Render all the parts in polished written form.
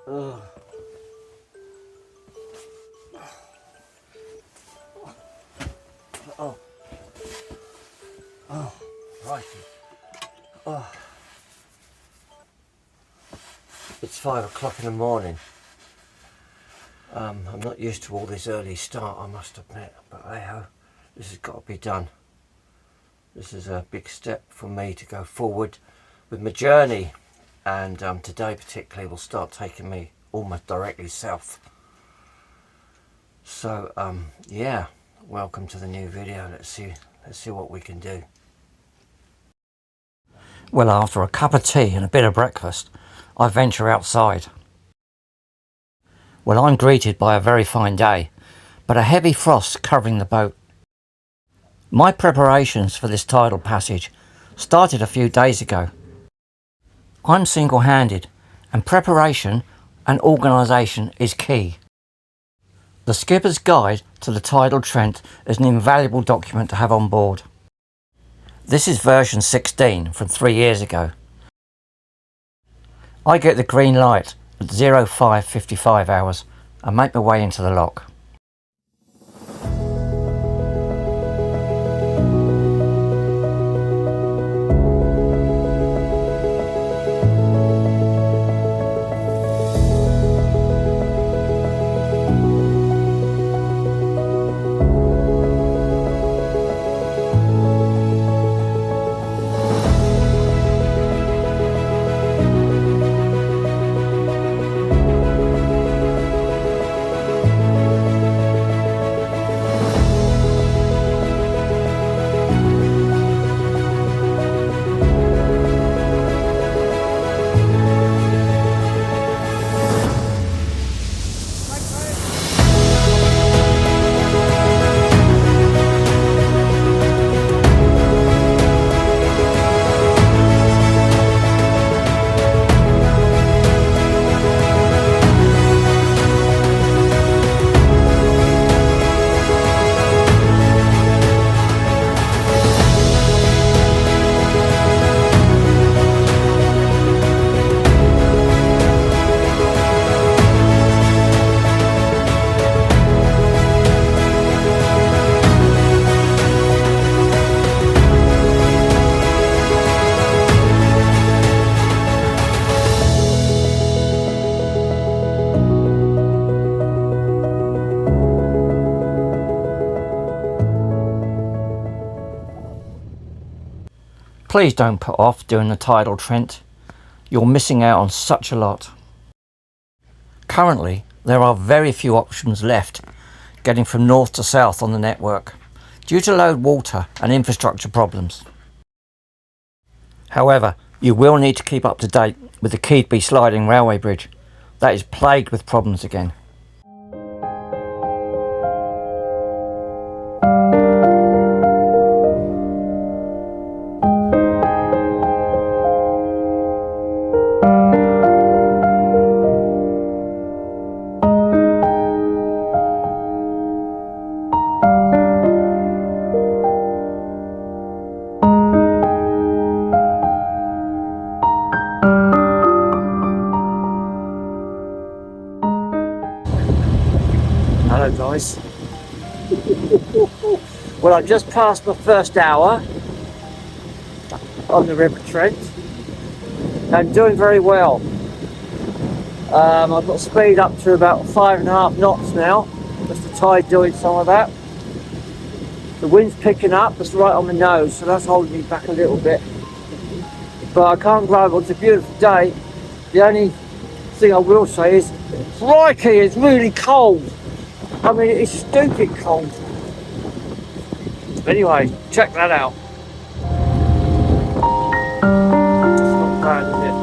Ugh. Oh. Oh, righty. Oh. It's 5 o'clock in the morning. I'm not used to all this early start, I must admit, but hey-ho, this has got to be done. This is a big step for me to go forward with my journey, and today particularly will start taking me almost directly south. So yeah, welcome to the new video. Let's see what we can do. Well, after a cup of tea and a bit of breakfast, I venture outside. Well, I'm greeted by a very fine day, but a heavy frost covering the boat. My preparations for this tidal passage started a few days ago. I'm single-handed, and preparation and organisation is key. The skipper's guide to the tidal trent is an invaluable document to have on board. This is version 16 from 3 years ago. I get the green light at 05:55 hours and make my way into the lock. Please don't put off doing the tidal trent. You're missing out on such a lot. Currently, there are very few options left getting from north to south on the network due to low water and infrastructure problems. However, you will need to keep up to date with the Keadby sliding railway bridge. That is plagued with problems again. Hello guys. Well, I've just passed my first hour on the River Trent. I'm doing very well. I've got speed up to about 5.5 knots now. Just the tide doing some of that. The wind's picking up, it's right on my nose, so that's holding me back a little bit. But I can't grumble, it's a beautiful day. The only thing I will say is, crikey, it's really cold. I mean, it's stupid cold. Anyway, check that out. It's not bad, is it?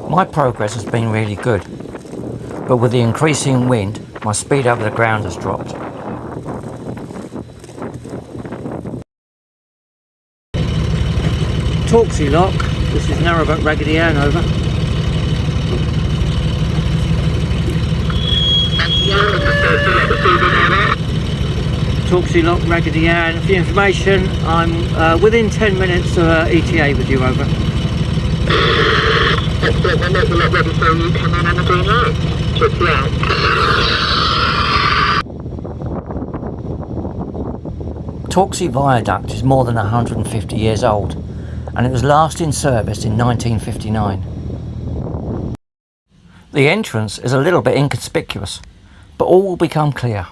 My progress has been really good, but with the increasing wind, my speed over the ground has dropped. Torksey Lock, this is Narrowboat Raggedy Ann, over. Torksey Lock, Raggedy Ann. For your information, I'm within 10 minutes of ETA with you, over. Excellent, we'll make the lot ready for you. Come in on the green light. Torksey out. Torksey Viaduct is more than 150 years old, and it was last in service in 1959. The entrance is a little bit inconspicuous, but all will become clear.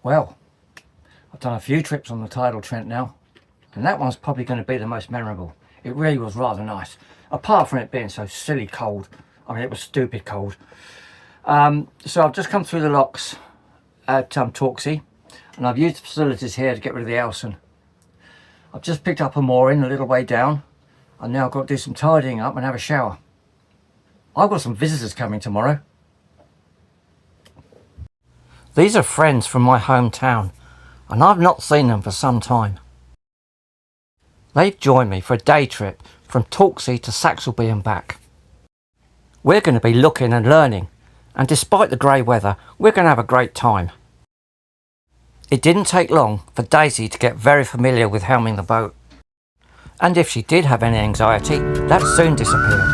Well, I've done a few trips on the tidal Trent now, and that one's probably going to be the most memorable. It really was rather nice, apart from it being so silly cold. I mean, it was stupid cold. So I've just come through the locks at Torksey, and I've used the facilities here to get rid of the Elson. I've just picked up a mooring a little way down, and now I've got to do some tidying up and have a shower. I've got some visitors coming tomorrow. These are friends from my hometown, and I've not seen them for some time. They've joined me for a day trip from Torksey to Saxelby and back. We're going to be looking and learning, and despite the grey weather, we're going to have a great time. It didn't take long for Daisy to get very familiar with helming the boat, and if she did have any anxiety, that soon disappeared.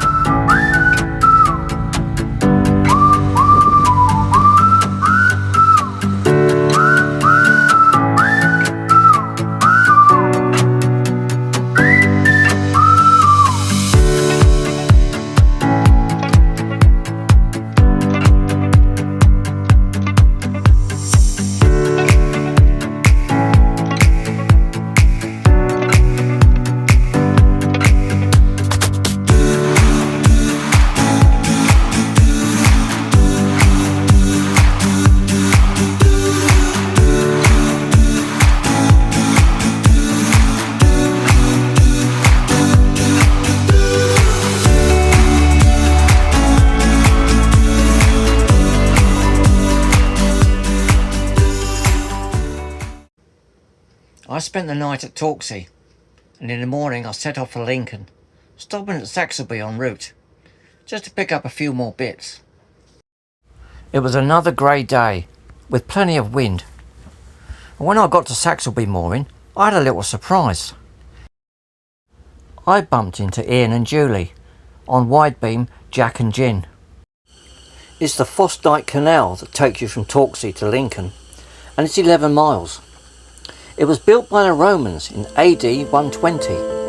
I spent the night at Torksey, and in the morning I set off for Lincoln, stopping at Saxelby en route, just to pick up a few more bits. It was another grey day, with plenty of wind. And when I got to Saxelby Mooring, I had a little surprise. I bumped into Ian and Julie on wide beam Jack and Gin. It's the Fosdyke Canal that takes you from Torksey to Lincoln, and it's 11 miles. It was built by the Romans in AD 120.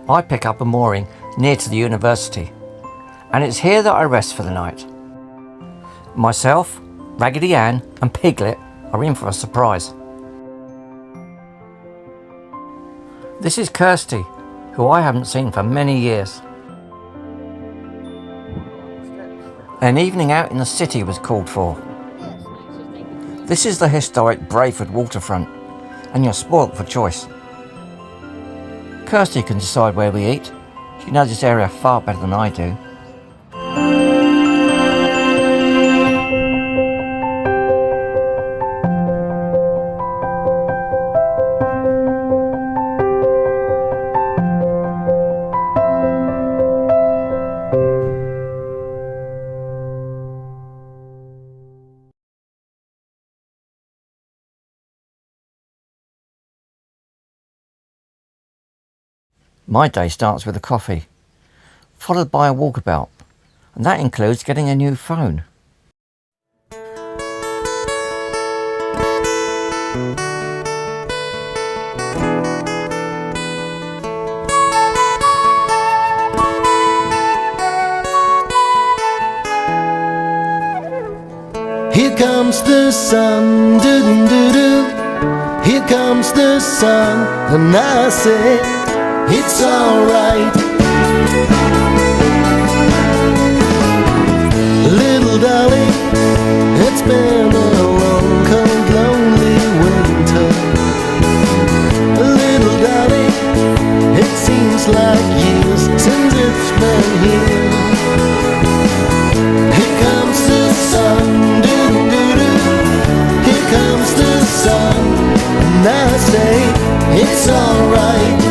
I pick up a mooring near to the university, and it's here that I rest for the night. Myself, Raggedy Ann and Piglet are in for a surprise. This is Kirsty, who I haven't seen for many years. An evening out in the city was called for. This is the historic Brayford waterfront, and you're spoilt for choice. Kirsty can decide where we eat. She knows this area far better than I do. My day starts with a coffee, followed by a walkabout, and that includes getting a new phone. Here comes the sun, doo-doo-doo-doo. Here comes the sun, and I say it's alright. Little darling, it's been a long, cold, lonely winter. Little darling, it seems like years since it's been here. Here comes the sun, doo-doo-doo. Here comes the sun, and I say it's alright.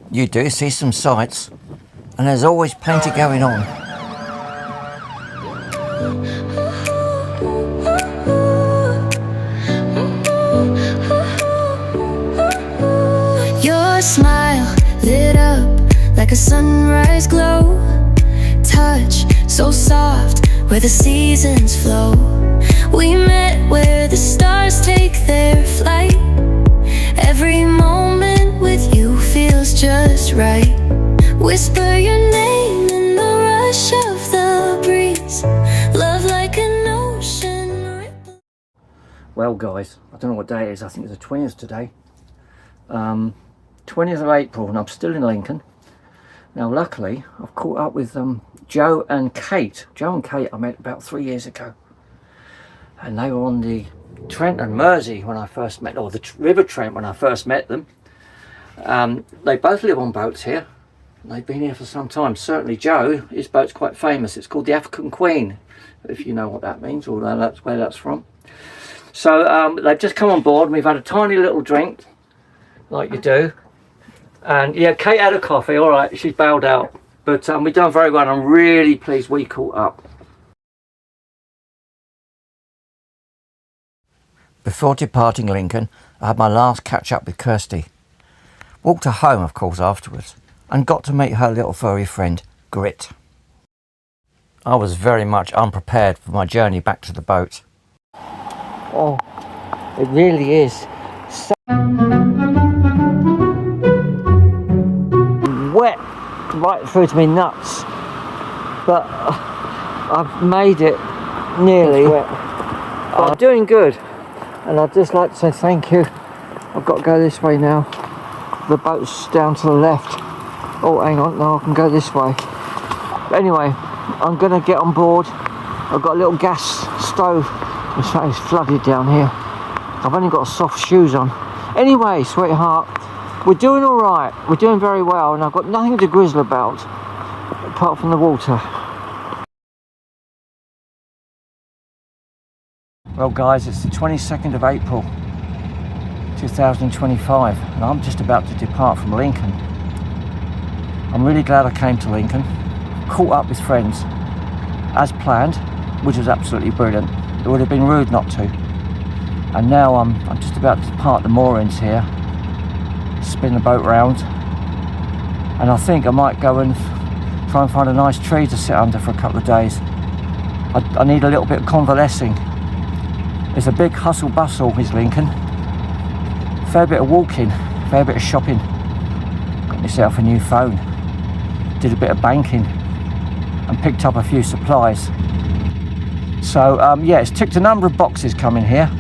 You do see some sights, and there's always plenty going on. Your smile lit up like a sunrise glow. Touch so soft where the seasons flow. We met where the stars take their flight. Every moment with you feels just right. Whisper your name in the rush of the breeze. Love like an ocean. well, guys. I don't know what day it is. I think it's the 20th today. 20th of April, and I'm still in Lincoln. Now, luckily, I've caught up with Joe and Kate. Joe and Kate I met about 3 years ago. And they were on the Trent and Mersey when I first met, or the River Trent when I first met them. They both live on boats here. They've been here for some time. Certainly Joe, his boat's quite famous. It's called the African Queen, if you know what that means, or that's where that's from. So they've just come on board and we've had a tiny little drink, like you do. And yeah, Kate had a coffee, all right, she's bailed out. But we've done very well, and I'm really pleased we caught up. Before departing Lincoln, I had my last catch up with Kirsty. Walked her home, of course, afterwards, and got to meet her little furry friend, Grit. I was very much unprepared for my journey back to the boat. Oh, it really is so wet right through to my nuts, but I've made it nearly. I'm doing good. And I'd just like to say thank you. I've got to go this way now. The boat's down to the left. Oh, hang on, no, I can go this way. But anyway, I'm going to get on board. I've got a little gas stove. It's flooded down here. I've only got soft shoes on. Anyway, sweetheart, we're doing all right. We're doing very well, and I've got nothing to grizzle about apart from the water. Well guys, it's the 22nd of April 2025 and I'm just about to depart from Lincoln. I'm really glad I came to Lincoln, caught up with friends as planned, which was absolutely brilliant. It would have been rude not to. And now I'm just about to depart the moorings here, spin the boat round, and I think I might go and try and find a nice tree to sit under for a couple of days. I need a little bit of convalescing. There's a big hustle bustle, is Lincoln. Fair bit of walking, fair bit of shopping. Got myself a new phone. Did a bit of banking and picked up a few supplies. So yeah, it's ticked a number of boxes coming here,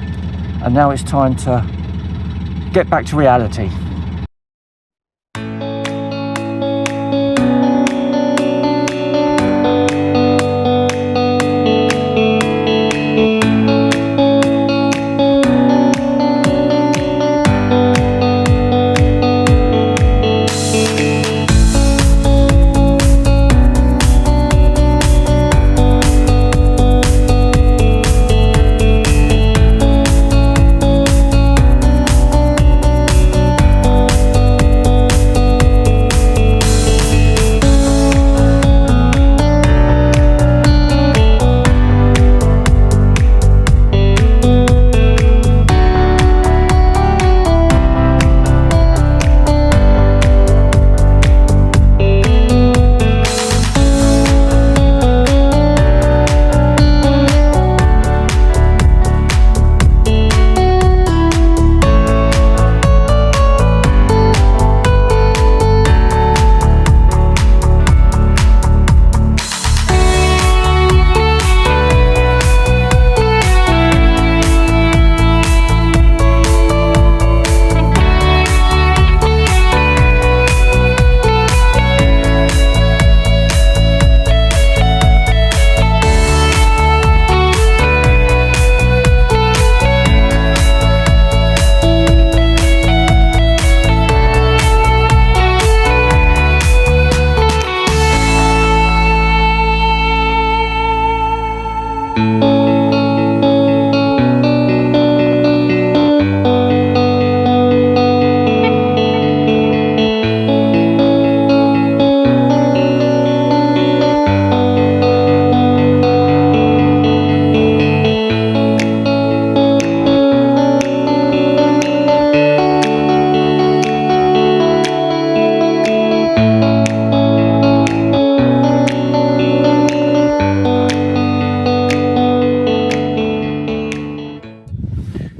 and now it's time to get back to reality.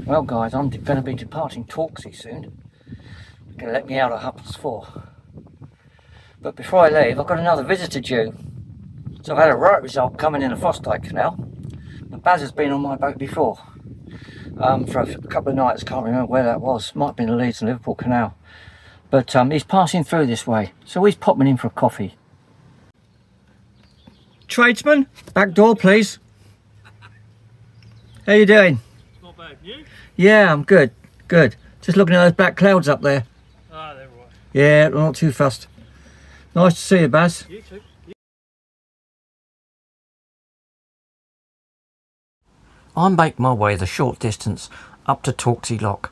Well guys, I'm going to be departing Torksey soon. They're going to let me out at 4:30. But before I leave, I've got another visitor due. So I've had a right result coming in a Frostite canal. And Baz has been on my boat before. for a couple of nights. Can't remember where that was. Might have been the Leeds and Liverpool Canal. But he's passing through this way, so he's popping in for a coffee. Tradesman, back door please. How you doing? Not bad, you? Yeah, I'm good, good. Just looking at those black clouds up there. Ah, they're right. Yeah, not too fussed. Nice to see you, Baz. You too. I make my way the short distance up to Torksey Lock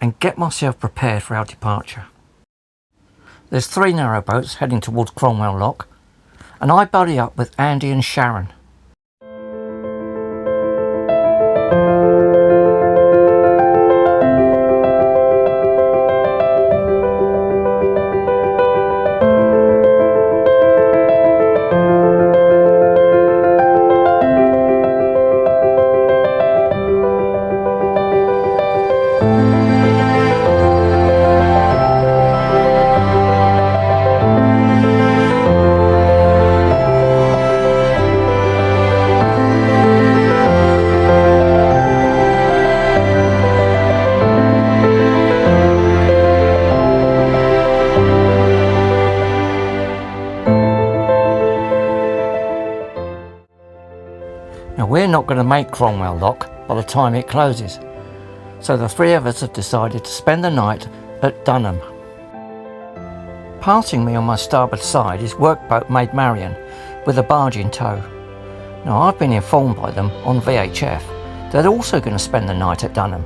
and get myself prepared for our departure. There's 3 narrowboats heading towards Cromwell Lock, and I buddy up with Andy and Sharon. Now we're not going to make Cromwell Lock by the time it closes, so the 3 of us have decided to spend the night at Dunham. Passing me on my starboard side is workboat Maid Marian with a barge in tow. Now I've been informed by them on VHF that they're also going to spend the night at Dunham.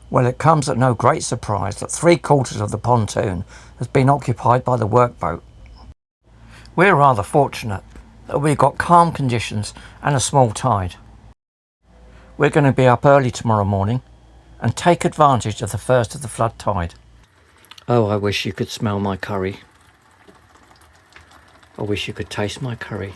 Well, it comes at no great surprise that 3/4 of the pontoon has been occupied by the workboat. We're rather fortunate that we've got calm conditions and a small tide. We're going to be up early tomorrow morning and take advantage of the first of the flood tide. Oh, I wish you could smell my curry. I wish you could taste my curry.